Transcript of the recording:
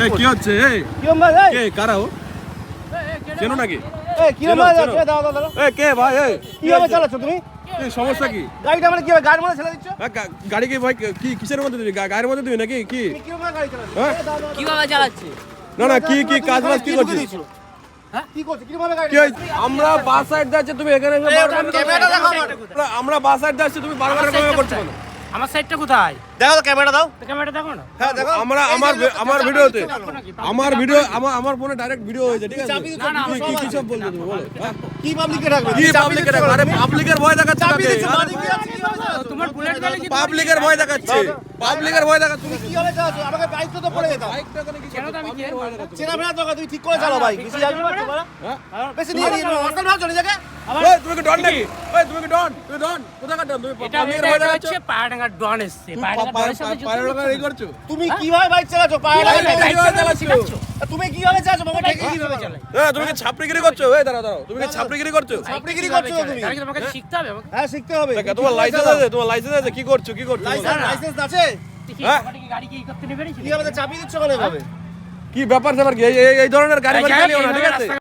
এই কি হচ্ছে? এই কি ভাই? কে কারা ও? চেনো নাকি? এই কি ভাই? দাও দাও দাও। এই কে ভাই? এই কিভাবে চালাচ্ছ তুমি? এই সমস্যা কি? গাড়িটা মানে কিভাবে গাড়ির মধ্যে ছেড়ে দিচ্ছ? গাড়ি কি ভাই কি কিসের মধ্যে দিবি? গাড়ির মধ্যে দিবি নাকি কি? তুমি কিভাবে গাড়ি চালাচ্ছ? হ্যাঁ? দাও দাও। কিভাবে চালাচ্ছে? না না কি কি কাজ বাজ কি করছিস? কি করছিস? কিভাবে গাড়ি? কি হয়েছে? আমরা বাস সাইড যাচ্ছি তুমি এখানে এসে বারবার ক্যামেরাটা দেখাও। আমরা বাস সাইড যাচ্ছি তুমি বারবার এরকম করছো কেন? আমার সাইডটা কোথায়? দেখো তো ক্যামেরাটা দাও। তো ক্যামেরাটা দেখো না। হ্যাঁ দেখো। আমার ভিডিওতে আমার ফোনে ডাইরেক্ট ভিডিও হয়েছে ঠিক আছে? চাবি দিচ্ছ, না, না, সব কি আছে। সব বলছো তুমি বলো? হ্যাঁ? কি পাবলিকে রাখবে? কি পাবলিকের আরে পাবলিকের ভয় দেখাচ্ছে চাবি নাকি? দিচ্ছ, বাদিকে আছে, কিভাবে চালাচ্ছ? তোমার বুলেট গাড়ি কি পাবলিকের ভয় দেখাচ্ছে পাবলিকের ভয় দেখাচ্ছে তুমি কিভাবে চালাচ্ছ? আমাকে বাইক তো পড়ে যেতাম। কেন তো আমি কে? চেনা ফেরা দরকার, তুমি ঠিক করে চালাও ভাই। বেশি যাবি না তোমার? হ্যাঁ? বেশি নিয়ে নিয়ে হোটেল ভাগ চলে যাবে। এই তুমি কি ডন নাকি? এই তুমি কি ডন? তুমি ডন? কোথাকার ডন? তুমি এটা পাবলিকের ভয় দেখাচ্ছ? হচ্ছে পায়রাঙ্গার ডন এসছে। পায়রাঙ্গার ডনের সাথে যুদ্ধ পায়ের করছো। এই করছো? তুমি কিভাবে বাইক চালাচ্ছ? পায়ে কিভাবে লাগে। চালাচ্ছো? তুমি কিভাবে চালাচ্ছ? বাবা বাইক ঠেকে কিভাবে চালাই? হ্যাঁ তুমি কি ছাপড়িগিরি করছো? এই দাঁড়াও দাঁড়াও তুমি কি ছাপড়িগিরি করছো? ছাপড়িগিরি কিভাবে করছো চালাই? তুমি? তাহলে কি তোমাকে শিখতে হবে আমাকে? হ্যাঁ শিখতে হবে। দেখো, তোমার লাইসেন্স আছে? তোমার লাইসেন্স আছে? কি করছো? কি করছো? লাইসেন্স আছে? দেখি, হ্যাঁ? বাবাটা কি গাড়ি কি করতে নেবে? কিভাবে চাবি দিচ্ছ কেন এভাবে? কি ব্যাপার স্যাপার কি? এই ধরনের গাড়ি এই বাড়ি যাই হোক, চালিও না ঠিক এইভাবে আছে? রাস্তা